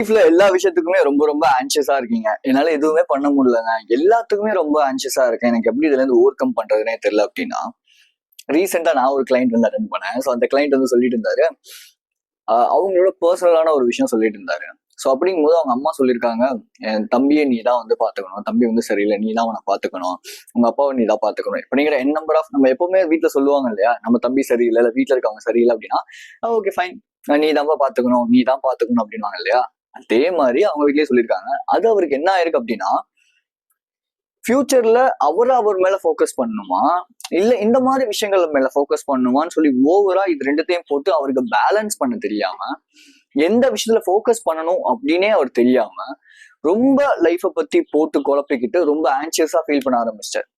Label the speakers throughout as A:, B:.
A: லைஃப்ல எல்லா விஷயத்துக்குமே ரொம்ப ரொம்ப ஆன்சியஸா இருக்கீங்க. என்னால எதுவுமே பண்ண முடியலங்க. எல்லாத்துக்குமே ரொம்ப ஆன்சியஸா இருக்கேன். எனக்கு எப்படி இதுல இருந்து ஓவர் கம் பண்றதுனே தெரியல அப்படின்னா, ரீசெண்டா நான் ஒரு கிளைண்ட் வந்து அட்டெண்ட் பண்ணேன். ஸோ அந்த கிளைண்ட் வந்து சொல்லிட்டு இருந்தாரு. அவங்களோட பர்சனலான ஒரு விஷயம் சொல்லிட்டு இருந்தாரு. ஸோ அப்படிங்கும்போது அவங்க அம்மா சொல்லியிருக்காங்க, என் தம்பியை நீ தான் வந்து பாத்துக்கணும். தம்பி வந்து சரியில்லை, நீ தான் அவனை பாத்துக்கணும். உங்க அப்பாவை நீ தான் பாத்துக்கணும். இப்படிங்கிற என் நம்பர் ஆஃப் நம்ம எப்பவுமே வீட்டுல சொல்லுவாங்க இல்லையா, நம்ம தம்பி சரியில்லை, இல்ல வீட்டுல இருக்கவங்க சரியில்லை அப்படின்னா, ஓகே ஃபைன், நீ தான் பாத்துக்கணும், நீ தான் பாத்துக்கணும் அப்படின்வாங்க இல்லையா. அதே மாதிரி அவங்க வீட்லயே சொல்லியிருக்காங்க. அது அவருக்கு என்ன ஆயிருக்கு அப்படின்னா, ஃபியூச்சர்ல அவர் மேல ஃபோக்கஸ் பண்ணணுமா, இல்ல இந்த மாதிரி விஷயங்கள் மேல ஃபோக்கஸ் பண்ணணுமான்னு சொல்லி ஓவரா இது ரெண்டுத்தையும் போட்டு அவருக்கு பேலன்ஸ் பண்ண தெரியாம, எந்த விஷயத்துல ஃபோக்கஸ் பண்ணணும் அப்படின்னே அவர் தெரியாம, ரொம்ப லைஃப பத்தி போட்டு குழப்பிக்கிட்டு ரொம்ப ஆன்சியஸா ஃபீல் பண்ண ஆரம்பிச்சிட்டார்.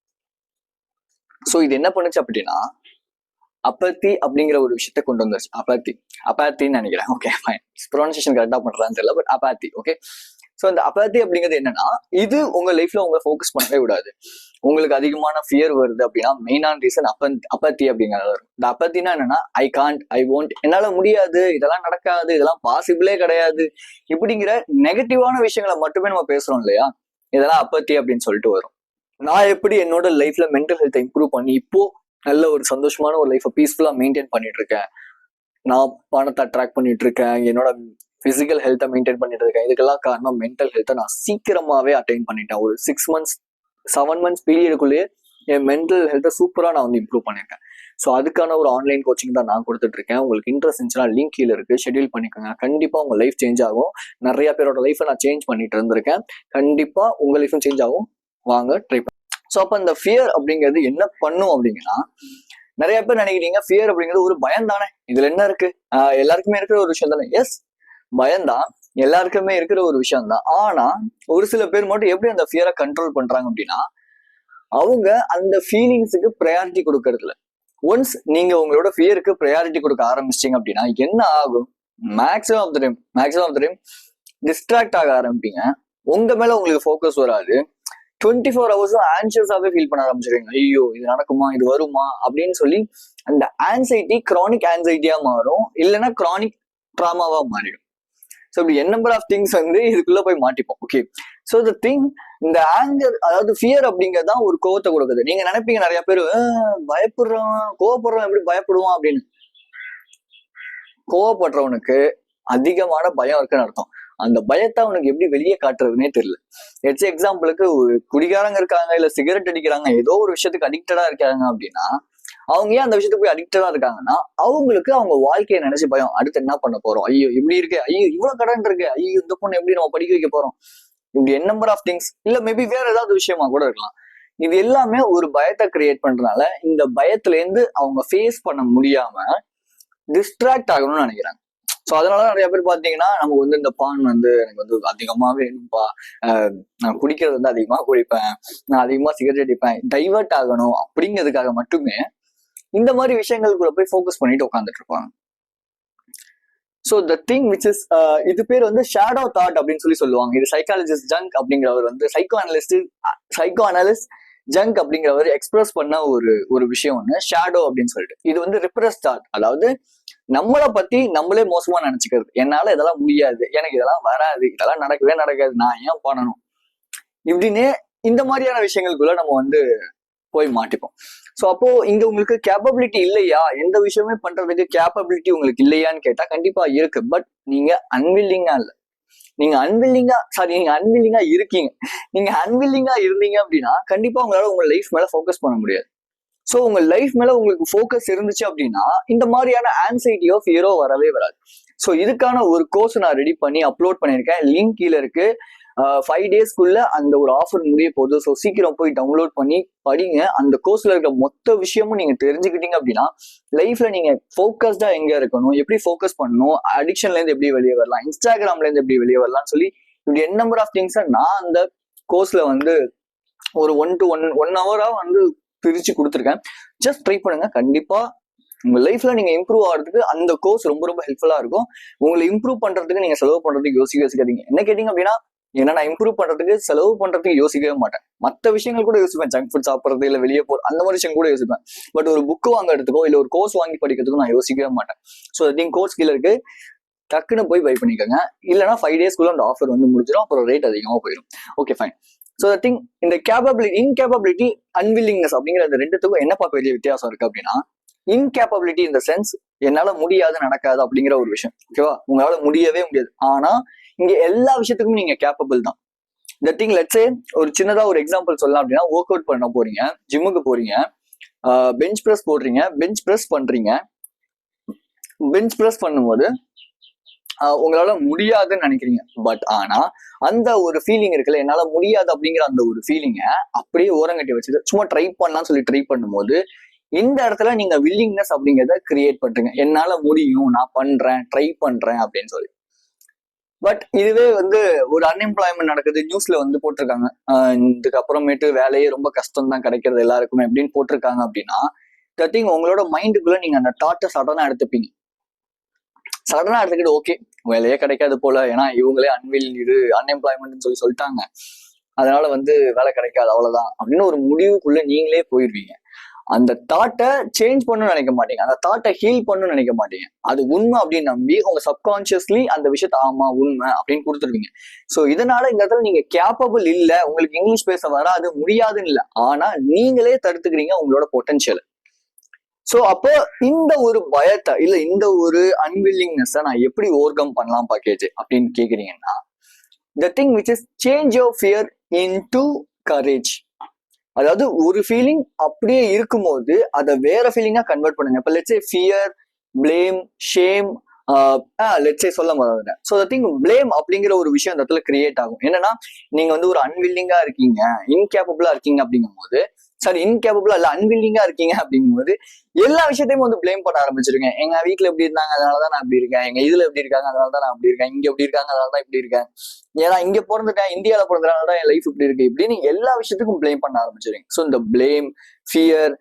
A: சோ இது என்ன பண்ணுச்சு அப்படின்னா, அப்பத்தி அப்படிங்கிற ஒரு விஷயத்த கொண்டு வந்துருச்சு. அப்பாத்தின்னு நினைக்கிறேன். ஓகே ஃபைன், ப்ரொனன்சியேஷன் கரெக்டா பண்றான்னு தெரியல, பட் அப்பாத்தி. ஓகே. ஸோ அந்த அப்பாத்தி அப்படிங்கிறது என்னன்னா, இது உங்க லைஃப்ல உங்களை ஃபோக்கஸ் பண்ணவே விடாது. உங்களுக்கு அதிகமான ஃபியர் வருது அப்படின்னா மெயினான ரீசன் அப்பாத்தி அப்படிங்கிறது. இந்த அப்பத்தினா என்னன்னா, ஐ காண்ட், ஐ ஒன்ட், என்னால முடியாது, இதெல்லாம் நடக்காது, இதெல்லாம் பாசிபிளே கிடையாது, இப்படிங்கிற நெகட்டிவான விஷயங்களை மட்டுமே நம்ம பேசுறோம் இல்லையா, இதெல்லாம் அப்பத்தி அப்படின்னு சொல்லிட்டு வரும். நான் எப்படி என்னோட லைஃப்ல மென்டல் ஹெல்த்தை இம்ப்ரூவ் பண்ணி இப்போ நல்ல ஒரு சந்தோஷமான ஒரு லைஃபை பீஸ்ஃபுல்லா மெயின்டைன் பண்ணிட்டு இருக்கேன். நான் பணத்தை அட்ராக்ட் பண்ணிட்டு இருக்கேன், என்னோட பிசிக்கல் ஹெல்த்தை மெயின்டைன் பண்ணிட்டு இருக்கேன். இதுக்கெல்லாம் காரணம் மென்டல் ஹெல்த்தை நான் சீக்கிரமாவே அட்டைன் பண்ணிட்டேன். ஒரு 6 months 7 months பீரியடுக்குள்ளேயே என் மென்டல் ஹெல்த்தை சூப்பரா நான் வந்து இம்ப்ரூவ் பண்ணிருக்கேன். ஸோ அதுக்கான ஒரு ஆன்லைன் கோச்சிங் தான் நான் கொடுத்துட்டு இருக்கேன். உங்களுக்கு இன்ட்ரெஸ்ட் இருந்துச்சுன்னா லிங்க் கீழே இருக்கு, ஷெட்யூல் பண்ணிக்கோங்க. கண்டிப்பா உங்க லைஃப் சேஞ்ச் ஆகும். நிறைய பேரோட லைஃபை நான் சேஞ்ச் பண்ணிட்டு இருந்திருக்கேன். கண்டிப்பா உங்க லைஃபும் சேஞ்ச் ஆகும். வாங்க ட்ரை பண்ண. ஸோ அப்ப இந்த ஃபியர் அப்படிங்கிறது என்ன பண்ணும் அப்படிங்கன்னா, நிறைய பேர் நினைக்கிறீங்க ஃபியர் அப்படிங்கிறது ஒரு பயம் தானே, இதுல என்ன இருக்கு, எல்லாருக்குமே இருக்கிற ஒரு விஷயம் தானே. எஸ், பயம்தான், எல்லாருக்குமே இருக்கிற ஒரு விஷயம் தான். ஆனா ஒரு சில பேர் மட்டும் எப்படி அந்த ஃபியரை கண்ட்ரோல் பண்றாங்க அப்படின்னா, அவங்க அந்த ஃபீலிங்ஸுக்கு ப்ரையாரிட்டி கொடுக்கறதுல. ஒன்ஸ் நீங்க உங்களோட ஃபியருக்கு ப்ரையாரிட்டி கொடுக்க ஆரம்பிச்சிட்டீங்க அப்படின்னா என்ன ஆகும், maximum of the time distract ஆக ஆரம்பிப்பீங்க. உங்க மேல உங்களுக்கு ஃபோக்கஸ் வராது. 24 hours ஆன்சியஸாவே ஃபீல் பண்ண ஆரம்பிச்சிருவீங்க. ஐயோ இது நடக்குமா, இது வருமா அப்படின்னு சொல்லி அந்த ஆன்சைட்டி கிரானிக் ஆன்சைட்டியா மாறும், இல்லைன்னா கிரானிக் ட்ராமாவா மாறிடும். ஸோ இப்படி என் நம்பர் ஆஃப் திங்ஸ் வந்து இதுக்குள்ள போய் மாட்டிப்போம். ஓகே. ஸோ த திங், இந்த ஆங்கர், அதாவது ஃபியர் அப்படிங்கறதுதான் ஒரு கோவத்தை கொடுக்குது. நீங்க நினைப்பீங்க நிறைய பேர் பயப்படுறான், கோவப்படுறான், எப்படி பயப்படுவான் அப்படின்னு. கோவப்படுறவனுக்கு அதிகமான பயம் இருக்குன்னு அர்த்தம். அந்த பயத்தை அவனுக்கு எப்படி வெளியே காட்டுறதுன்னே தெரியல. எக்ஸாம்பிளுக்கு ஒரு குடிகாரங்க இருக்காங்க, இல்ல சிகரெட் அடிக்கிறாங்க, ஏதோ ஒரு விஷயத்துக்கு அடிக்டடா இருக்காங்க அப்படின்னா, அவங்க ஏன் அந்த விஷயத்துக்கு போய் அடிக்டடா இருக்காங்கன்னா, அவங்களுக்கு அவங்க வாழ்க்கையை நினைச்சு பயம். அடுத்து என்ன பண்ண போறோம், ஐயோ இப்படி இருக்கு, ஐயோ இவ்வளவு கடன் இருக்கு, ஐயோ இந்த பொண்ணு எப்படி நம்ம படிக்க வைக்க போறோம், இப்படி என் நம்பர் ஆஃப் திங்ஸ். இல்ல மேபி வேற ஏதாவது விஷயமா கூட இருக்கலாம். இது எல்லாமே ஒரு பயத்தை கிரியேட் பண்றதுனால இந்த பயத்துல இருந்து அவங்க ஃபேஸ் பண்ண முடியாம டிஸ்ட்ராக்ட் ஆகணும்னு நினைக்கிறாங்க. ஸோ அதனால நிறைய பேர் பாத்தீங்கன்னா, நமக்கு வந்து இந்த பான் வந்து எனக்கு வந்து அதிகமா வேணும்பா, நான் குடிக்கிறது வந்து அதிகமா குடிப்பேன், நான் அதிகமா சிகரெட் அடிப்பேன், டைவர்ட் ஆகணும் அப்படிங்கிறதுக்காக மட்டுமே இந்த மாதிரி விஷயங்களுக்குள்ள போய் ஃபோக்கஸ் பண்ணிட்டு உட்காந்துட்டு இருப்பாங்க. So the thing which is, இது பேர் வந்து ஷேடோ தாட் அப்படின்னு சொல்லி சொல்லுவாங்க. இது சைக்காலஜிஸ்ட் ஜங்க் அப்படிங்கிறவர் வந்து சைக்கோ அனலிஸ்ட் ஜங்க் அப்படிங்கிறவர் எக்ஸ்பிரஸ் பண்ண ஒரு விஷயம் ஒண்ணு, ஷேடோ அப்படின்னு சொல்லிட்டு. இது வந்து ரிப்ரஸ் தாட், அதாவது நம்மளை பத்தி நம்மளே மோசமா நினைச்சுக்கிறது. என்னால இதெல்லாம் முடியாது, எனக்கு இதெல்லாம் வராது, இதெல்லாம் நடக்கவே நடக்காது, நான் ஏன் பண்ணணும், இப்படின்னு இந்த மாதிரியான விஷயங்களுக்குள்ள நம்ம வந்து போய் மாட்டிப்போம். ஸோ அப்போ இங்க உங்களுக்கு கேப்பபிலிட்டி இல்லையா, எந்த விஷயமே பண்றதுக்கு கேப்பபிலிட்டி உங்களுக்கு இல்லையான்னு கேட்டா கண்டிப்பா இருக்கு. பட் நீங்க அன்வில்லிங்கா இல்ல, நீங்க அன்வில்லிங்கா இருக்கீங்க. நீங்க அன்வில்லிங்கா இருந்தீங்க அப்படின்னா கண்டிப்பா உங்களால உங்க லைஃப் மேல ஃபோக்கஸ் பண்ண முடியாது. ஸோ உங்க லைஃப் மேல உங்களுக்கு ஃபோக்கஸ் இருந்துச்சு அப்படின்னா இந்த மாதிரியான ஆன்சைட்டியோ ஃபியரோ வரவே வராது. ஸோ இதுக்கான ஒரு கோர்ஸ் நான் ரெடி பண்ணி அப்லோட் பண்ணியிருக்கேன், லிங்க் கீழே இருக்கு. 5 daysக்குள்ள அந்த ஒரு ஆஃபர் முடிய போகுது. ஸோ சீக்கிரம் போய் டவுன்லோட் பண்ணி படிங்க. அந்த கோர்ஸ்ல இருக்க மொத்த விஷயமும் நீங்க தெரிஞ்சுக்கிட்டீங்க அப்படின்னா லைஃப்ல நீங்க ஃபோக்கஸ்டா எங்க இருக்கணும், எப்படி ஃபோக்கஸ் பண்ணணும், அடிக்ஷன்ல இருந்து எப்படி வெளியே வரலாம், இன்ஸ்டாகிராம்ல இருந்து எப்படி வெளியே வரலாம்னு சொல்லி இப்படி என் நம்பர் ஆஃப் திங்ஸை நான் அந்த கோர்ஸ்ல வந்து ஒரு 1 to 1 hour வந்து பிரிச்சு கொடுத்துருக்கேன். ஜஸ்ட் ட்ரை பண்ணுங்க. கண்டிப்பா உங்க லைஃப்ல நீங்க இம்ப்ரூவ் ஆகிறதுக்கு அந்த கோர்ஸ் ரொம்ப ரொம்ப ஹெல்ப்ஃபுல்லா இருக்கும். உங்களை இம்ப்ரூவ் பண்றதுக்கு நீங்க செலவு பண்றதுக்கு யோசிக்காதீங்க. என்ன கேட்டீங்க அப்படின்னா, ஏன்னா நான் இம்ப்ரூவ் பண்றதுக்கு செலவு பண்றதுக்கு யோசிக்கவே மாட்டேன். மற்ற விஷயங்கள் கூட யோசிப்பேன், ஜங்க் ஃபுட் சாப்பிட்றது, இல்ல வெளியே போற அந்த மாதிரி விஷயம் கூட யோசிப்பேன். பட் ஒரு புக் வாங்குறதுக்கோ இல்ல ஒரு கோர்ஸ் வாங்கி படிக்கிறதுக்கோ நான் யோசிக்கவே மாட்டேன். ஸோ கோர்ஸ் கீழே இருக்கு, டக்குன்னு போய் பை பண்ணிக்கோங்க. இல்லைன்னா 5 டேஸ்க்குள்ள அந்த ஆஃபர் வந்து முடிஞ்சிடும், அப்புறம் ரேட் அதிகமாக போயிடும். Okay fine. So the thing, இந்த இன்கேப்பபிலிட்டி, அன்வில்லிங்னஸ் அப்படிங்கிற அந்த ரெண்டுத்துக்கும் என்ன பார்க்க வேண்டிய வித்தியாசம் இருக்கு அப்படின்னா, இன்கேப்பபிலிட்டி இந்த சென்ஸ் என்னால முடியாது, நடக்காது அப்படிங்கிற ஒரு விஷயம். ஓகேவா, உங்களால முடியவே முடியாது. ஆனா இங்க எல்லா விஷயத்துக்கும் நீங்க கேப்பபிள் தான். இந்த திங் லெட்ஸே ஒரு சின்னதா ஒரு எக்ஸாம்பிள் சொல்லலாம் அப்படின்னா, ஒர்க் அவுட் பண்ண போறீங்க, ஜிம்முக்கு போறீங்க, பெஞ்ச் ப்ரெஸ் போடுறீங்க, பெஞ்ச் ப்ரெஸ் பண்றீங்க. பெஞ்ச் ப்ரெஸ் பண்ணும்போது உங்களால முடியாதுன்னு நினைக்கிறீங்க. பட் ஆனா அந்த ஒரு ஃபீலிங் இருக்குல்ல, என்னால முடியாது அப்படிங்கிற அந்த ஒரு ஃபீலிங்கை அப்படியே ஓரங்கட்டி வச்சுட்டு சும்மா ட்ரை பண்ணலாம்னு சொல்லி ட்ரை பண்ணும்போது இந்த இடத்துல நீங்க வில்லிங்னஸ் அப்படிங்கிறத கிரியேட் பண்றீங்க. என்னால முடியும், நான் பண்றேன், ட்ரை பண்றேன் அப்படின்னு சொல்லி. பட் இதுவே வந்து ஒரு அன்எம்ப்ளாய்மெண்ட் நடக்குது, நியூஸ்ல வந்து போட்டிருக்காங்க, இதுக்கு அப்புறமேட்டு வேலையே ரொம்ப கஷ்டம் தான் கிடைக்கிறது எல்லாருக்குமே அப்படின்னு போட்டிருக்காங்க அப்படின்னா, திங் உங்களோட மைண்டுக்குள்ள நீங்க அந்த தாட்டை சடனா எடுத்துப்பீங்க. சடனா எடுத்துக்கிட்டு ஓகே வேலையே கிடைக்காது போல, ஏன்னா இவங்களே அன்எம்ப்ளாய்மெண்ட் சொல்லி சொல்லிட்டாங்க, அதனால வந்து வேலை கிடைக்காது அவ்வளவுதான் அப்படின்னு ஒரு முடிவுக்குள்ள நீங்களே போயிடுவீங்க. அந்த தாட்டை சேஞ்ச் பண்ணணும்னு நினைக்க மாட்டீங்க, அந்த தாட்டை ஹீல் பண்ணணும்னு நினைக்க மாட்டீங்க. அது உண்மை அப்படின்னு நம்பி உங்க சப்கான்சியஸ்லி அந்த விஷயத்த ஆமா உண்மை அப்படின்னு கொடுத்துருவீங்க. ஸோ இதனால இந்த இடத்துல நீங்க கேப்பபிள் இல்லை, உங்களுக்கு இங்கிலீஷ் பேச வராது, முடியாதுன்னு இல்லை, ஆனா நீங்களே தடுத்துக்கிறீங்க உங்களோட பொட்டன்ஷியல். ஸோ அப்போ இந்த ஒரு பயத்தை இல்ல இந்த ஒரு அன்வில்லிங்னஸை நான் எப்படி ஓவர் கம் பண்ணலாம் பேக்கேஜ் அப்படின்னு கேக்குறீங்கன்னா, the thing which is change your fear into courage. அதாவது ஒரு ஃபீலிங் அப்படியே இருக்கும்போது அதை வேற ஃபீலிங்கா கன்வெர்ட் பண்ணுங்க. இப்போ let's say fear, blame, shame, let's say சொல்ல மறந்துட்டேன். ஸோ த திங் பிளேம் அப்படிங்கிற ஒரு விஷயம் அந்த இடத்துல கிரியேட் ஆகும். என்னன்னா நீங்க வந்து ஒரு அன்வில்லிங்கா இருக்கீங்க, இன்கேப்பபிளா இருக்கீங்க அப்படிங்கும் போது, சாரி இன்கேப்பபிளா இல்ல அன்வில்லிங்கா இருக்கீங்க அப்படிங்கும்போது எல்லா விஷயத்தையும் வந்து பிளேம் பண்ண ஆரம்பிச்சிருங்க. எங்க வீட்டுல எப்படி இருந்தாங்க அதனாலதான் நான் இப்படி இருக்கேன், எங்க இதுல எப்படி இருக்காங்க அதனாலதான் நான் அப்படி இருக்கேன், இங்க எப்படி இருக்காங்க அதனாலதான் இப்படி இருக்கேன், ஏன்னா இங்க பிறந்துட்டேன், இந்தியாவில பிறந்ததுனாலதான் என் லைஃப் இப்படி இருக்கு, இப்படின்னு எல்லா விஷயத்துக்கும் பிளேம் பண்ண ஆரம்பிச்சிருங்க. ஸோ இந்த பிளேம், ஃபியர்,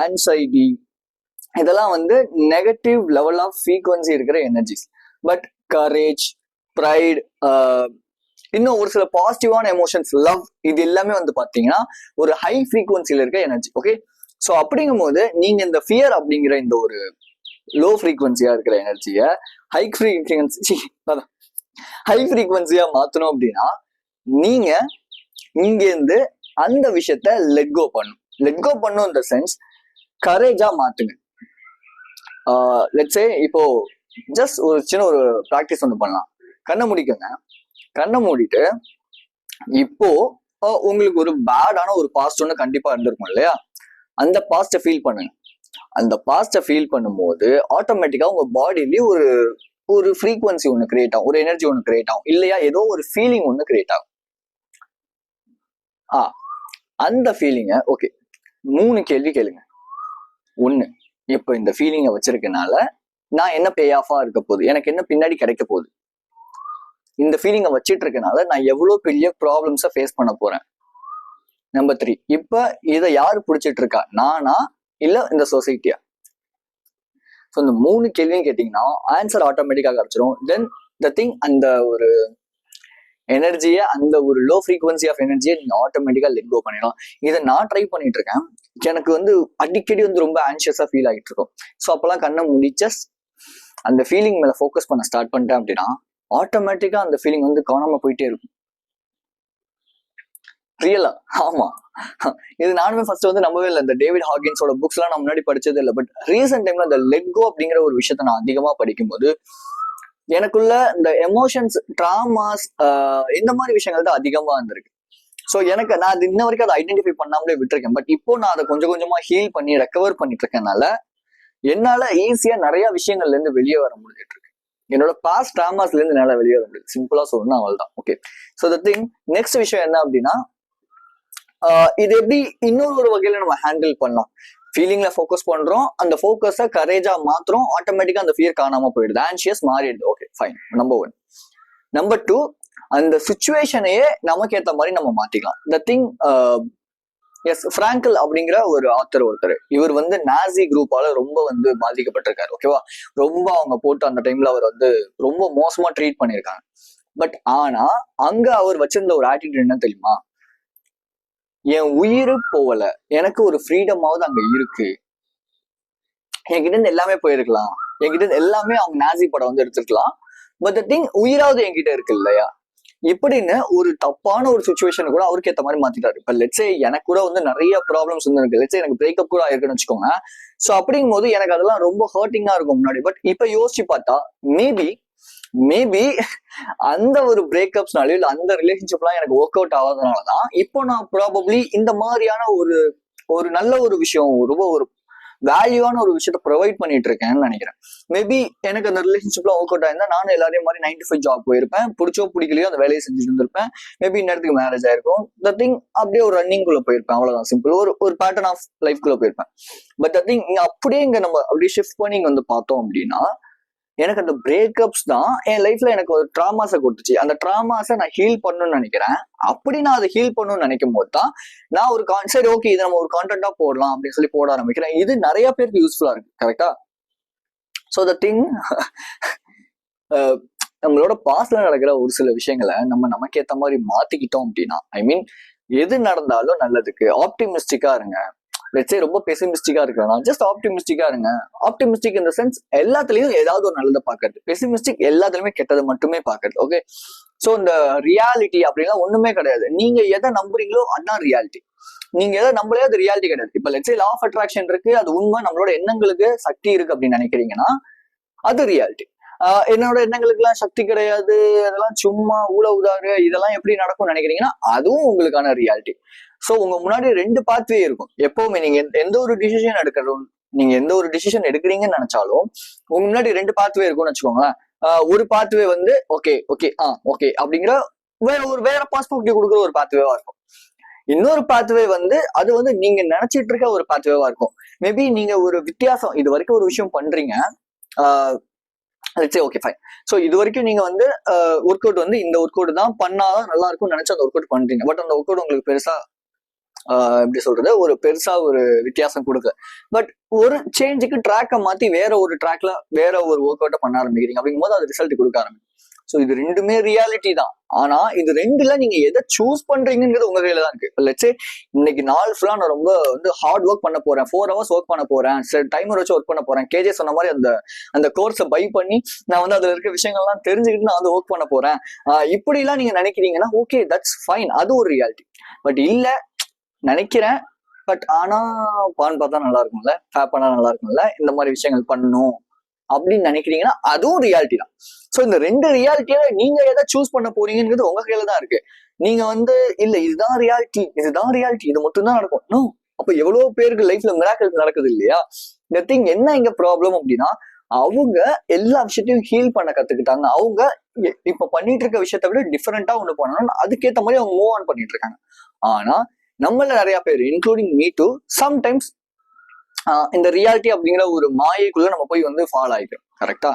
A: ஆன்சைட்டி இதெல்லாம் வந்து நெகட்டிவ் லெவல் ஆஃப் ஃப்ரீக்வன்சி இருக்கிற எனர்ஜிஸ். பட் கரேஜ், ப்ரைட், இன்னும் ஒரு சில பாசிட்டிவான எமோஷன்ஸ், லவ், இது எல்லாமே வந்து பாத்தீங்கன்னா ஒரு ஹை ஃப்ரீக்வன்சில இருக்க எனர்ஜி. ஓகே, ஸோ அப்படிங்கும் போது நீங்க இந்த ஃபியர் அப்படிங்கிற இந்த ஒரு லோ ஃப்ரீக்வன்சியா இருக்கிற எனர்ஜியை ஹை ஃப்ரீக்வன்சியா மாத்தணும் அப்படின்னா நீங்க இங்கேருந்து அந்த விஷயத்த லெட் கோ பண்ணும் இந்த சென்ஸ் கரேஜா மாத்துங்க. லெட்ஸே இப்போ ஜஸ்ட் ஒரு சின்ன ஒரு ப்ராக்டிஸ் ஒன்று பண்ணலாம். கண்ணை முடிக்கங்க. கண்ணை மூடிட்டு இப்போ உங்களுக்கு ஒரு பேடான ஒரு பாஸ்ட் ஒன்று கண்டிப்பா இருந்திருக்கும் இல்லையா, அந்த பாஸ்ட்டை ஃபீல் பண்ணுங்க. அந்த பாஸ்ட்டை ஃபீல் பண்ணும்போது ஆட்டோமேட்டிக்கா உங்க பாடியிலேயே ஒரு ஃப்ரீக்வன்சி ஒன்று கிரியேட் ஆகும், ஒரு எனர்ஜி ஒன்று கிரியேட் ஆகும், இல்லையா ஏதோ ஒரு ஃபீலிங் ஒன்று கிரியேட் ஆகும். அந்த ஃபீலிங்கை ஓகே 3 கேள்வி கேளுங்க. 1, இப்போ இந்த ஃபீலிங்கை வச்சிருக்கனால நான் என்ன பே ஆஃபா இருக்க போகுது, எனக்கு என்ன பின்னாடி கிடைக்க போகுது, இந்த ஃபீலிங்கை வச்சிட்டு இருக்கனால நான் எவ்வளவு பெரிய ப்ராப்ளம்ஸை ஃபேஸ் பண்ண போறேன். நம்பர் 3, இப்ப இதை யாரு பிடிச்சிட்டு இருக்கா, நானா இல்ல இந்த சொசைட்டியா? ஸோ இந்த 3 கேள்வியும் கேட்டீங்கன்னா ஆன்சர் ஆட்டோமேட்டிக்கா கிடைச்சிரும். தென் த திங், அந்த ஒரு எனர்ஜியை, அந்த ஒரு லோ ஃப்ரீக்வன்சி ஆஃப் எனர்ஜியை நீங்க ஆட்டோமேட்டிக்கா லெட் கோ பண்ணிடலாம். இதை நான் ட்ரை பண்ணிட்டு இருக்கேன். எனக்கு வந்து அடிக்கடி வந்து ரொம்ப ஆன்சியஸா ஃபீல் ஆகிட்டு இருக்கும். ஸோ அப்பெல்லாம் கண்ணை மூடி ஜஸ்ட் அந்த ஃபீலிங் மேல ஃபோக்கஸ் பண்ண ஸ்டார்ட் பண்ணிட்டேன் அப்படின்னா ஆட்டோமேட்டிக்கா அந்த ஃபீலிங் வந்து காணாம போயிட்டே இருக்கும். ரியலா, ஆமா, இது நானுமே ஃபர்ஸ்ட் வந்து நம்பவே இல்லை. இந்த டேவிட் ஹாக்கின்ஸோட புக்ஸ் எல்லாம் நான் முன்னாடி படிச்சது இல்லை. பட் ரீசென்ட் டைம்ல இந்த லெட் கோ அப்படிங்கிற ஒரு விஷயத்த நான் அதிகமா படிக்கும்போது எனக்குள்ள இந்த எமோஷன்ஸ், டிராமாஸ், இந்த மாதிரி விஷயங்கள் தான் அதிகமா இருந்திருக்கு. ஸோ எனக்கு நான் அது இன்ன வரைக்கும் அதை ஐடென்டிஃபை பண்ணாமலே விட்டுருக்கேன். பட் இப்போ நான் அதை கொஞ்சம் கொஞ்சமா ஹீல் பண்ணி ரெக்கவர் பண்ணிட்டு இருக்கனால என்னால ஈஸியா நிறைய விஷயங்கள்ல இருந்து வெளியே வர முடிஞ்சிட்டு இருக்கு. என்னோட பாஸ்ட் டிராமாஸ்ல இருந்து என்னால வெளியே வர முடியுது. சிம்பிளா சொல்லணும், அவள்தான். Okay, so the thing, next விஷயம் என்ன அப்படின்னா, இது எப்படி இன்னொரு வகையில நம்ம ஹேண்டில் பண்ணலாம். ஃபீலிங்ல ஃபோக்கஸ் பண்றோம், அந்த ஃபோக்கஸை கரேஜா மாத்திரம், ஆட்டோமேட்டிக்கா அந்த ஃபியர் காணாம போயிடுது, ஆன்சியஸ் மாறிடுது. Okay fine, number 1. நம்பர் 2, அந்த சுச்சுவேஷனையே நமக்கு ஏற்ற மாதிரி நம்ம மாத்திக்கலாம். த திங், எஸ், பிராங்கல் அப்படிங்கிற ஒரு ஆத்தர் ஒருத்தர், இவர் வந்து நாசி குரூப்பால ரொம்ப வந்து பாதிக்கப்பட்டிருக்காரு. ஓகேவா, ரொம்ப அவங்க போட்டு அந்த டைம்ல அவர் வந்து ரொம்ப மோசமா ட்ரீட் பண்ணியிருக்காங்க. பட் ஆனா அங்க அவர் வச்சிருந்த ஒரு ஆட்டிடியூட் என்ன தெரியுமா, என் உயிர் போகல, எனக்கு ஒரு ஃப்ரீடமாவது அங்க இருக்கு, என்கிட்ட இருந்து எல்லாமே போயிருக்கலாம், என்கிட்ட இருந்து எல்லாமே அவங்க நாசி படம் வந்து எடுத்துருக்கலாம், பட் த திங் உயிராவது என்கிட்ட இருக்கு இல்லையா இப்படின்னு ஒரு தப்பான ஒரு சுச்சுவேஷன் கூட அவருக்கு ஏற்ற மாதிரி மாத்திட்டாரு. இப்ப லெட்ஸே எனக்கு கூட வந்து நிறைய ப்ராப்ளம்ஸ் வந்து இருக்கு, லெட்ஸே எனக்கு பிரேக்கப் கூட ஆயிருக்குன்னு வச்சுக்கோங்க. சோ அப்படிங்கும் போது எனக்கு அதெல்லாம் ரொம்ப ஹர்ட்டிங்கா இருக்கும் முன்னாடி. பட் இப்ப யோசிச்சு பார்த்தா மேபி மேபி அந்த ஒரு பிரேக்கப்ஸ்னாலயோ இல்ல அந்த ரிலேஷன்ஷிப்லாம் எனக்கு ஒர்க் அவுட் ஆகாதனாலதான் இப்போ நான் ப்ராபப்ளி இந்த மாதிரியான ஒரு ஒரு நல்ல ஒரு விஷயம், ரொம்ப ஒரு வேல்யூவான ஒரு விஷயத்த ப்ரொவைட் பண்ணிட்டு இருக்கேன்னு நினைக்கிறேன். மேபி எனக்கு அந்த ரிலேஷன்ஷிப்லாம் ஒர்க் அவுட் ஆயிருந்தா நானும் எல்லாரையும் மாதிரி 9 to 5 ஜாப் போயிருப்பேன், பிடிச்சோ பிடிக்கலையோ அந்த வேலையை செஞ்சுட்டு இருந்திருப்பேன். மேபி நேரத்துக்கு மேரேஜ் ஆயிருக்கும். த திங் அப்படியே ஒரு ரன்னிங் குள்ள போயிருப்பேன், அவ்வளவுதான் சிம்பிள். ஒரு ஒரு பேட்டர்ன் ஆஃப் லைஃப் குள்ள போயிருப்பேன். பட் த திங் அப்படியே இங்க நம்ம அப்படியே ஷிஃப்ட் பண்ணி இங்க வந்து பார்த்தோம் அப்படின்னா எனக்கு அந்த பிரேக்கப்ஸ் தான் என் லைஃப்ல எனக்கு ஒரு ட்ராமாஸை கொடுத்துச்சு. அந்த ட்ராமாஸை நான் ஹீல் பண்ணணும்னு நினைக்கிறேன். அப்படி நான் அதை ஹீல் பண்ணணும்னு நினைக்கும் போது தான் நான் ஒரு சரி ஓகே இதை நம்ம ஒரு கான்டென்ட்டா போடலாம் அப்படின்னு சொல்லி போட ஆரம்பிக்கிறேன். இது நிறைய பேருக்கு யூஸ்ஃபுல்லா இருக்கு, கரெக்டா? ஸோ த திங் நம்மளோட பாஸ்ட்ல நடக்கிற ஒரு சில விஷயங்களை நம்ம நமக்கு ஏற்ற மாதிரி மாத்திக்கிட்டோம் அப்படின்னா, ஐ மீன் எது நடந்தாலும் நல்லதுக்கு ஆப்டிமிஸ்டிக்கா இருங்க. லெட்ஸே ரொம்ப பெசிமிஸ்டிக்கா இருக்கலாம், ஜஸ்ட் ஆப்டிமிஸ்டிக்கா இருங்க. ஆப்டிமிஸ்டிக் இந்த சென்ஸ் எல்லாத்துலயும் ஏதாவது ஒரு நல்லதை பாக்குறது, பெசிமிஸ்டிக் எல்லாத்துலயுமே கெட்டதை மட்டுமே பாக்குறது. ஓகே, சோ இந்த ரியாலிட்டி அப்படின்னா ஒண்ணுமே கிடையாது. நீங்க எதை நம்புறீங்களோ அதுதான் ரியாலிட்டி. நீங்க எதை நம்பலையோ அது ரியாலிட்டி கிடையாது. இப்ப லெட்ஸே லா ஆஃப் அட்ராக்ஷன் இருக்கு, அது உண்மை, நம்மளோட எண்ணங்களுக்கு சக்தி இருக்கு அப்படின்னு நினைக்கிறீங்கன்னா அது ரியாலிட்டி. என்னோட எண்ணங்களுக்கு எல்லாம் சக்தி கிடையாது, அதெல்லாம் சும்மா ஊழ உதாரு, இதெல்லாம் எப்படி நடக்கும்னு நினைக்கிறீங்கன்னா அதுவும் உங்களுக்கான ரியாலிட்டி. சோ உங்க முன்னாடி 2 பாத்வே இருக்கும் எப்பவுமே. நீங்க எந்த ஒரு டிசிஷன் எடுக்கிறோம், நீங்க எந்த ஒரு டிசிஷன் எடுக்கிறீங்கன்னு நினைச்சாலும் உங்க முன்னாடி 2 பாத்வே இருக்கும்னு வச்சுக்கோங்களேன். ஒரு பாத்வே வந்து ஓகே ஓகே ஓகே அப்படிங்கிற வேற பாஸ்பெக்டிவ் கொடுக்குற ஒரு பாத்வேவா இருக்கும். இன்னொரு பாத்வே வந்து அது வந்து நீங்க நினைச்சிட்டு இருக்க ஒரு பாத்வேவா இருக்கும். மேபி நீங்க ஒரு வித்தியாசம் இது வரைக்கும் ஒரு விஷயம் பண்றீங்க, ஓகே ஃபைன். ஸோ இது வரைக்கும் நீங்க வந்து ஒர்க் அவுட் வந்து இந்த ஒர்க் அவுட் தான் பண்ணாதான் நல்லா இருக்கும்னு நினைச்சு அந்த ஒர்க் அவுட் பண்றீங்க. பட் அந்த ஒர்க் அவுட் உங்களுக்கு பெருசா எப்படி சொல்றது, ஒரு பெருசா ஒரு வித்தியாசம் கொடுக்கல. பட் ஒரு சேஞ்சுக்கு ட்ராக்கை மாத்தி வேற ஒரு ட்ராக்ல வேற ஒரு ஒர்க் அவுட்டை பண்ண ஆரம்பிக்கிறீங்க. அப்படிங்கும் போது அது ரிசல்ட் கொடுக்க ஆரம்பிக்கும். ஸோ இது ரெண்டுமே ரியாலிட்டி தான். ஆனா இது ரெண்டுல நீங்க எதை சூஸ் பண்றீங்கிறது உங்க கையில தான் இருக்கு. லெட்ஸே இன்னைக்கு நாள் ஃபுல்லா நான் ரொம்ப வந்து ஹார்ட் ஒர்க் பண்ண போறேன், 4 hours ஒர்க் பண்ண போறேன், டைமர் வச்சு ஒர்க் பண்ண போறேன், கேஜே சொன்ன மாதிரி அந்த கோர்ஸை பை பண்ணி நான் வந்து அதுல இருக்க விஷயங்கள்லாம் தெரிஞ்சுக்கிட்டு நான் வந்து ஒர்க் பண்ண போறேன், இப்படி எல்லாம் நீங்க நினைக்கிறீங்கன்னா ஓகே தட்ஸ் ஃபைன், அது ஒரு ரியாலிட்டி. பட் இல்ல நினைக்கிறேன் பட் ஆனா பான் பார்த்தா நல்லா இருக்கும்ல, ஃபேப் பண்ணா நல்லா இருக்கும்ல, இந்த மாதிரி விஷயங்கள் பண்ணணும் அப்படின்னு நினைக்கிறீங்கன்னா அதுவும் ரியாலிட்டி தான். சோ இந்த 2 ரியாலிட்டியில நீங்க எதை சூஸ் பண்ண போறீங்கிறது உங்க கையில தான் இருக்கு. நீங்க வந்து இல்ல இதுதான் ரியாலிட்டி, இதுதான் ரியாலிட்டி, இது மட்டும் தான் நடக்கும், நோ. அப்ப எவ்வளவு பேருக்கு லைஃப்ல மிராக்கிள்ஸ் நடக்குது இல்லையா? இந்த திங் என்ன இங்க ப்ராப்ளம் அப்படின்னா அவங்க எல்லா விஷயத்தையும் ஹீல் பண்ண கத்துக்கிட்டாங்க. அவங்க இப்ப பண்ணிட்டு இருக்க விஷயத்த விட டிஃபரெண்டா ஒண்ணு பண்ணணும், அதுக்கேற்ற மாதிரி அவங்க மூவ் ஆன் பண்ணிட்டு இருக்காங்க. ஆனா நம்மள நிறைய பேர் இன்க்ளூடிங் மீ டூ சம்டைம்ஸ் இந்த ரியாலிட்டி அப்படிங்கிற ஒரு மாயைக்குள்ள நம்ம போய் வந்து ஃபாலோ ஆயிக்கிறோம், கரெக்டா?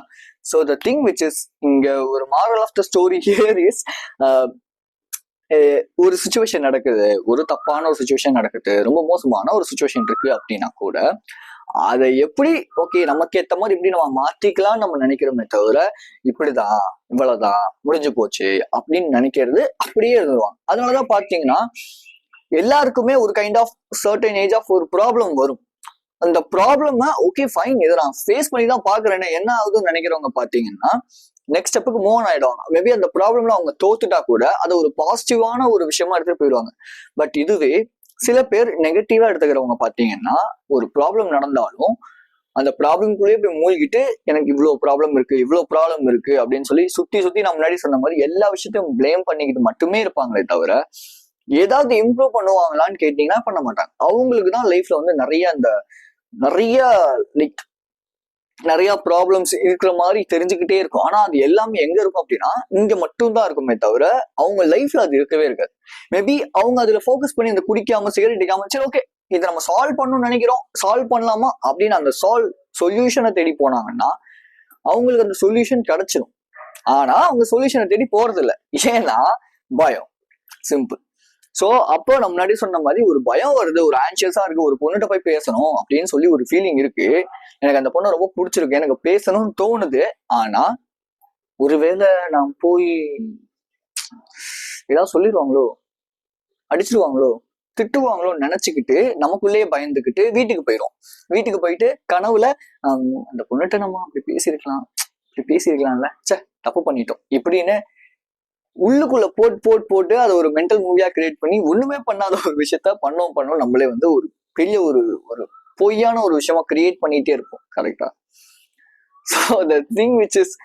A: So the thing which is இங்க ஒரு moral of the story here is, ஒரு சுச்சுவேஷன் நடக்குது, ஒரு தப்பான ஒரு சுச்சுவேஷன் நடக்குது, ரொம்ப மோசமான ஒரு சுச்சுவேஷன் இருக்கு அப்படின்னா கூட அதை எப்படி ஓகே நமக்கு ஏத்த மாதிரி இப்படி நம்ம மாத்திக்கலாம் நம்ம நினைக்கிறோமே தவிர இப்படிதான் இவ்வளவுதான் முடிஞ்சு போச்சு அப்படின்னு நினைக்கிறது அப்படியே இருந்துருவாங்க. அதனாலதான் பாத்தீங்கன்னா எல்லாருக்குமே ஒரு kind of certain age of ஒரு ப்ராப்ளம் வரும். அந்த ப்ராப்ளம் ஓகே ஃபைன் இதை நான் ஃபேஸ் பண்ணி தான் பாக்குறேன்னு என்ன ஆகுதுன்னு நினைக்கிறவங்க பாத்தீங்கன்னா நெக்ஸ்ட் ஸ்டெப்புக்கு மூவ் ஆன் ஆயிடுவாங்க. மேபி அந்த ப்ராப்ளம்ல அவங்க தோத்துட்டா கூட அதை ஒரு பாசிட்டிவான ஒரு விஷயமா எடுத்துட்டு போயிடுவாங்க. பட் இதுவே சில பேர் நெகட்டிவா எடுத்துக்கிறவங்க பாத்தீங்கன்னா ஒரு ப்ராப்ளம் நடந்தாலும் அந்த ப்ராப்ளம்குள்ளேயே போய் மூழ்கிட்டு எனக்கு இவ்வளவு ப்ராப்ளம் இருக்கு அப்படின்னு சொல்லி சுத்தி சுத்தி நான் முன்னாடி சொன்ன மாதிரி எல்லா விஷயத்தையும் பிளேம் பண்ணிக்கிட்டு மட்டுமே இருப்பாங்களே தவிர ஏதாவது இம்ப்ரூவ் பண்ணுவாங்களான்னு கேட்டீங்கன்னா பண்ண மாட்டாங்க. அவங்களுக்கு தான் லைஃப்ல வந்து நிறைய ப்ராப்ளம்ஸ் இருக்கிற மாதிரி தெரிஞ்சுக்கிட்டே இருக்கும். ஆனா அது எல்லாமே எங்க இருக்கும் அப்படின்னா இங்க மட்டும்தான் இருக்குமே தவிர அவங்க லைஃப்ல அது இருக்கவே இருக்காது. மேபி அவங்க அதுல ஃபோக்கஸ் பண்ணி இந்த குடிக்காம சிகரெட் அடிக்காம சரி ஓகே இதை நம்ம சால்வ் பண்ணணும்னு நினைக்கிறோம், சால்வ் பண்ணலாமா அப்படின்னு அந்த சொல்யூஷனை தேடி போனாங்கன்னா அவங்களுக்கு அந்த சொல்யூஷன் கிடைச்சிடும். ஆனா அவங்க சொல்யூஷனை தேடி போறது இல்லை, ஏன்னா பயம். சிம்பிள். சோ அப்போ நம்ம முன்னாடி சொன்ன மாதிரி ஒரு பயம் வருது, ஒரு ஆன்சியஸா இருக்கு, ஒரு பொண்ணுகிட்ட போய் பேசணும் அப்படின்னு சொல்லி ஒரு ஃபீலிங் இருக்கு, எனக்கு அந்த பொண்ணை ரொம்ப பிடிச்சிருக்கு, எனக்கு பேசணும்னு தோணுது. ஆனா ஒருவேளை நான் போய் ஏதாவது சொல்லிடுவாங்களோ, அடிச்சிருவாங்களோ, திட்டுவாங்களோன்னு நினைச்சுக்கிட்டு நமக்குள்ளேயே பயந்துக்கிட்டு வீட்டுக்கு போயிடும். வீட்டுக்கு போயிட்டு கனவுல அந்த பொண்ணுகிட்ட நம்ம அப்படி பேசியிருக்கலாம், இப்படி பேசியிருக்கலாம்ல, சே தப்பு பண்ணிட்டோம் இப்படின்னு உள்ளுக்குள்ள போட்டு அதை ஒரு மென்டல் மூவியா கிரியேட் பண்ணி ஒண்ணுமே பண்ணாத ஒரு விஷயத்த பண்ணோம் நம்மளே வந்து ஒரு பெரிய ஒரு ஒரு பொய்யான ஒரு விஷயமா கிரியேட் பண்ணிட்டே இருப்போம். கரெக்டா? So the thing which is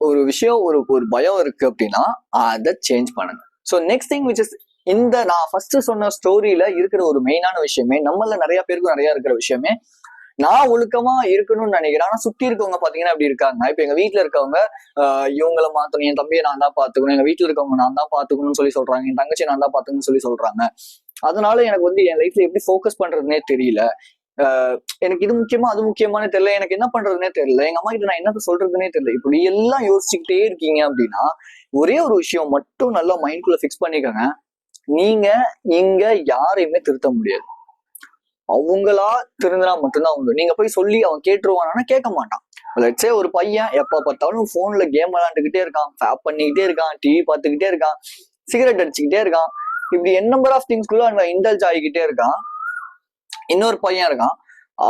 A: ஒரு விஷயம் ஒரு ஒரு பயம் இருக்கு அப்படின்னா அதை சேஞ்ச் பண்ணுங்க. So next thing which is இந்த நான் ஃபர்ஸ்ட் சொன்ன ஸ்டோரியில இருக்கிற ஒரு மெயினான விஷயமே, நம்மள நிறைய பேருக்கும் நிறைய இருக்கிற விஷயமே, நான் ஒழுக்கமா இருக்கணும்னு நினைக்கிறேன். ஆனா சுத்தி இருக்கவங்க பாத்தீங்கன்னா அப்படி இருக்காங்க. இப்ப எங்க வீட்டுல இருக்கவங்க இவங்கள மாத்தணும், என் தம்பியை நான் தான் பாத்துக்கணும், எங்க வீட்டுல இருக்கவங்க நான் தான் பாத்துக்கணும்னு சொல்லி சொல்றாங்க, என் தங்கச்சி நான் தான் பாத்துக்கணும்னு சொல்லி சொல்றாங்க. அதனால எனக்கு வந்து என் லைஃப்ல எப்படி ஃபோக்கஸ் பண்றதுனே தெரியல. எனக்கு இது முக்கியமா அது முக்கியமானே தெரியல, எனக்கு என்ன பண்றதுனே தெரியல, எங்க அம்மா கிட்ட நான் என்ன சொல்றதுனே தெரியல. இப்படி எல்லாம் யோசிச்சுக்கிட்டே இருக்கீங்க அப்படின்னா ஒரே ஒரு விஷயம் மட்டும் நல்லா மைண்ட்குள்ள ஃபிக்ஸ் பண்ணிக்கோங்க. நீங்க இங்க யாரையுமே திருத்த முடியாது. அவங்களா திருந்தினா மட்டும்தான் உண்டு. நீங்க போய் சொல்லி அவன் கேட்டுருவானா? கேட்க மாட்டான். லட்சே ஒரு பையன் எப்ப பார்த்தாலும் போன்ல கேம் விளையாண்டுக்கிட்டே இருக்கான், ஃபேப் பண்ணிக்கிட்டே இருக்கான், டிவி பார்த்துக்கிட்டே இருக்கான், சிகரெட் அடிச்சுக்கிட்டே இருக்கான், இப்படி என் நம்பர் ஆஃப் திங்ஸ்குள்ள அவன் இன்டல்ஜ் ஆகிக்கிட்டே இருக்கான். இன்னொரு பையன் இருக்கான்,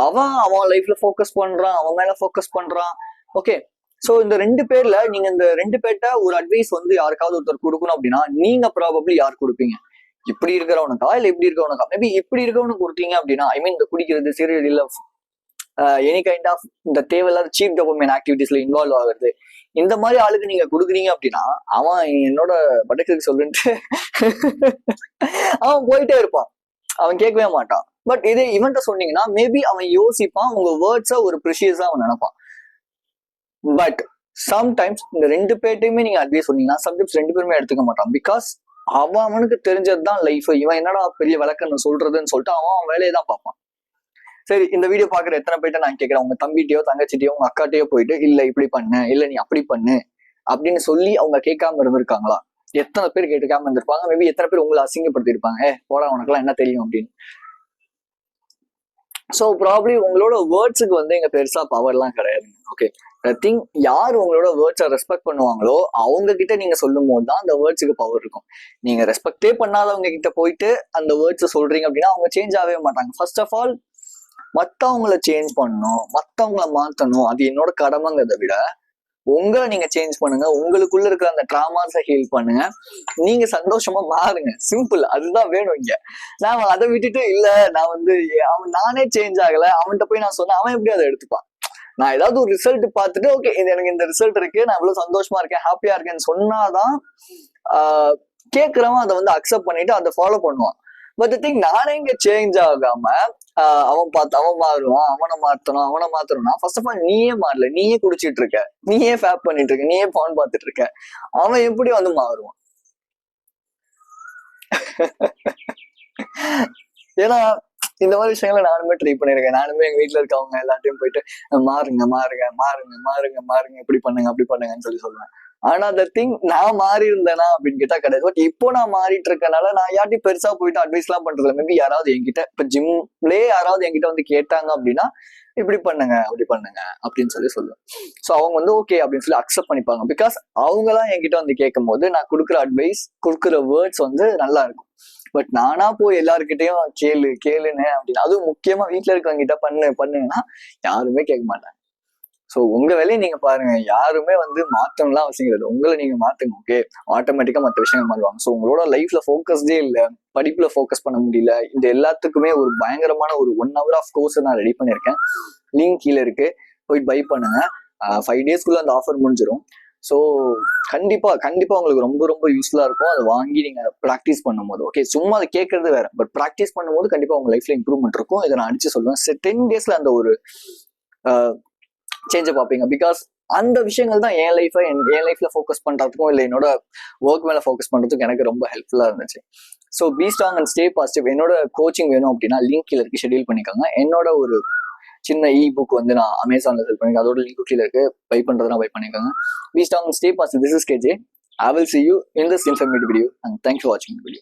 A: அவன் லைஃப்ல ஃபோக்கஸ் பண்றான், அவன் மேல ஃபோக்கஸ் பண்றான். ஓகே, சோ இந்த 2 பேர்ல நீங்க இந்த 2 பேர்ட்ட ஒரு அட்வைஸ் வந்து யாருக்காவது ஒருத்தர் கொடுக்கணும் அப்படின்னா நீங்க ப்ராபப்ளி யார் கொடுப்பீங்க? இப்படி இருக்கிறவனுக்கா இல்ல இப்படி இருக்கிறவனுக்கா? மேபி இப்படி இருக்கிறவனுக்கு கொடுத்தீங்க அப்படின்னா, ஐ மீன் இந்த குடிக்கிறது, சீரியல் இல்ல, எனி கைண்ட் ஆஃப் இந்த தேவையில்லாத சீப் டோபமைன் ஆக்டிவிட்டிஸ்ல இன்வால்வ் ஆகுறது, இந்த மாதிரி ஆளுக்கு நீங்க கொடுக்குறீங்க அப்படின்னா அவன் என்னோட பட்டத்துக்கு சொல்லுன்ட்டு அவன் போயிட்டே இருப்பான், அவன் கேட்கவே மாட்டான். பட் இதே இவன்ட்ட சொன்னீங்கன்னா மேபி அவன் யோசிப்பான், உங்க வேர்ட்ஸை ஒரு ப்ரிஷியஸா அவன் நினைப்பான். பட் சம்டைம்ஸ் இந்த 2 பேர்ட்டையுமே நீங்க அட்வைஸ் சொன்னீங்கன்னா சப்ஜெக்ட்ஸ் 2 பேருமே எடுத்துக்க மாட்டான். பிகாஸ் அவனுக்கு தெரிஞ்சதுதான் லைஃப், இவன் என்னடா பெரிய விளக்கன்னு சொல்றதுன்னு சொல்லிட்டு அவன் வேலையை தான் பார்ப்பான். சரி, இந்த வீடியோ பாக்குற எத்தனை பேர்ட்ட நான் கேட்கிறேன், உங்க தம்பிட்டையோ தங்கச்சிட்டையோ உங்க அக்காட்டையோ போயிட்டு இல்ல இப்படி பண்ணு, இல்ல நீ அப்படி பண்ணு அப்படின்னு சொல்லி அவங்க கேட்காம இருந்திருக்காங்களா? எத்தனை பேர் கேட்காம இருந்திருப்பாங்க? மேபி எத்தனை பேர் உங்களை அசிங்கப்படுத்தி இருப்பாங்க, போடா உனக்குலாம் என்ன தெரியும் அப்படின்னு. ஸோ ப்ராப்ளி உங்களோட வேர்ட்ஸுக்கு வந்து இங்க பெருசா பவர்லாம் கிடையாது. ஓகே, திங்க் யார் உங்களோட வேர்ட்ஸை ரெஸ்பெக்ட் பண்ணுவாங்களோ அவங்க கிட்ட நீங்க சொல்லும் போது தான் அந்த வேர்ட்ஸுக்கு பவர் இருக்கும். நீங்க ரெஸ்பெக்டே பண்ணாதவங்க கிட்ட போயிட்டு அந்த வேர்ட்ஸை சொல்றீங்க அப்படின்னா அவங்க சேஞ்ச் ஆகவே மாட்டாங்க. ஃபர்ஸ்ட் ஆஃப் ஆல் மற்றவங்கள சேஞ்ச் பண்ணணும், மற்றவங்கள மாற்றணும், அது என்னோட கடமைங்கிறத விட உங்களை நீங்க சேஞ்ச் பண்ணுங்க, உங்களுக்குள்ள இருக்கிற அந்த ட்ராமாஸை ஹீல் பண்ணுங்க, நீங்க சந்தோஷமா மாறுங்க. சிம்பிள், அதுதான் வேணும் இங்க. நான் அதை விட்டுட்டு இல்ல நான் வந்து அவன் நானே சேஞ்ச் ஆகல, அவன்கிட்ட போய் நான் சொன்னேன், அவன் எப்படி அதை எடுத்துப்பான்? நான் ஏதாவது ஒரு ரிசல்ட் பார்த்துட்டு ஓகே இது எனக்கு இந்த ரிசல்ட் இருக்கு, நான் இவ்வளவு சந்தோஷமா இருக்கேன், ஹாப்பியா இருக்கேன்னு சொன்னாதான் கேட்கிறவன் அதை வந்து அக்செப்ட் பண்ணிட்டு அதை ஃபாலோ பண்ணுவான். பட் திங் நானே இங்க சேஞ்ச் ஆகாம அவன் பார்த்து அவன் மாறுவான், அவனை மாத்தணும்னா ஃபர்ஸ்ட் ஆஃப் ஆல் நீயே மாறல, நீயே குடிச்சிட்டு இருக்க, நீயே ஃபேப் பண்ணிட்டு இருக்க, நீயே பான் பார்த்துட்டு இருக்க, அவன் எப்படி வந்து மாறுவான்? ஏன்னா இந்த மாதிரி விஷயங்களை நானுமே ட்ரை பண்ணிருக்கேன். நானுமே எங்க வீட்டுல இருக்கவங்க எல்லாத்தையும் போயிட்டு மாறுங்க மாறுங்க மாறுங்க மாறுங்க மாறுங்க இப்படி பண்ணுங்க அப்படி பண்ணுங்கன்னு சொல்லி சொல்லுவேன். ஆனா அந்த திங் நான் மாறி இருந்தேனா அப்படின்னு கேட்டா கிடையாது. பட் இப்போ நான் மாறிட்டு இருக்கனால நான் யார்ட்டையும் பெருசா போயிட்டு அட்வைஸ் எல்லாம் பண்றதுல மேபி யாராவது என்கிட்ட இப்ப ஜிம்லயே யாராவது என்கிட்ட வந்து கேட்டாங்க அப்படின்னா இப்படி பண்ணுங்க அப்படி பண்ணுங்க அப்படின்னு சொல்லி சொல்லுவேன். ஸோ அவங்க வந்து ஓகே அப்படின்னு சொல்லி அக்செப்ட் பண்ணிப்பாங்க. பிகாஸ் அவங்களாம் என்கிட்ட வந்து கேட்கும் போது நான் கொடுக்குற அட்வைஸ் கொடுக்குற வேர்ட்ஸ் வந்து நல்லா இருக்கும். பட் நானா போய் எல்லாருக்கிட்டையும் கேளுன்னு அப்படின்னு, அதுவும் முக்கியமா வீட்டுல இருக்கவங்க கிட்ட பண்ணுங்கன்னா யாருமே கேட்க மாட்டாங்க. ஸோ உங்க வேலையை நீங்க பாருங்க, யாருமே வந்து மாற்றம்லாம் அவசியம் கிடையாது. உங்களை நீங்க மாத்துங்க, ஓகே, ஆட்டோமேட்டிக்கா மற்ற விஷயங்கள் மாறுவாங்க. ஸோ உங்களோட லைஃப்ல ஃபோக்கஸ்டே இல்லை, படிப்புல ஃபோக்கஸ் பண்ண முடியல, இந்த எல்லாத்துக்குமே ஒரு பயங்கரமான ஒரு 1 hour ஆஃப் கோர்ஸ் நான் ரெடி பண்ணியிருக்கேன். லிங்க் கீழே இருக்கு, போய் பை பண்ணுங்க. 5 daysக்குள்ள அந்த ஆஃபர் முடிஞ்சிடும். ஸோ கண்டிப்பா உங்களுக்கு ரொம்ப ரொம்ப யூஸ்ஃபுல்லா இருக்கும். அதை வாங்கி நீங்க ப்ராக்டிஸ் பண்ணும்போது, ஓகே, சும்மா அதை கேட்கறது வேற, பட் ப்ராக்டிஸ் பண்ணும்போது கண்டிப்பா உங்க லைஃப்ல இம்ப்ரூவ்மெண்ட் இருக்கும். இதை நான் அடிச்சு சொல்லுவேன். 10 daysல அந்த ஒரு சேஞ்சை பார்ப்பீங்க. பிகாஸ் அந்த விஷயங்கள் தான் என் லைஃப்ல ஃபோக்கஸ் பண்றதுக்கும் இல்லை என்னோட ஒர்க் மேல ஃபோக்கஸ் பண்றதுக்கும் எனக்கு ரொம்ப ஹெல்ப்ஃபுல்லா இருந்துச்சு. So be strong and stay positive. என்னோட கோச்சிங் வேணும் அப்படின்னா லிங்க் கீழே இருக்கு, ஷெட்யூல் பண்ணிக்கோங்க. என்னோட ஒரு சின்ன புக் வந்து நான் அமேசான்ல செல் பண்ணிருக்கேன், அதோட லிங்க் கீழே இருக்கு, பை பண்றதுனா பை பண்ணிக்கோங்க. Be strong and stay positive. This is KJ. I will see you in this informative video and thanks for watching the video.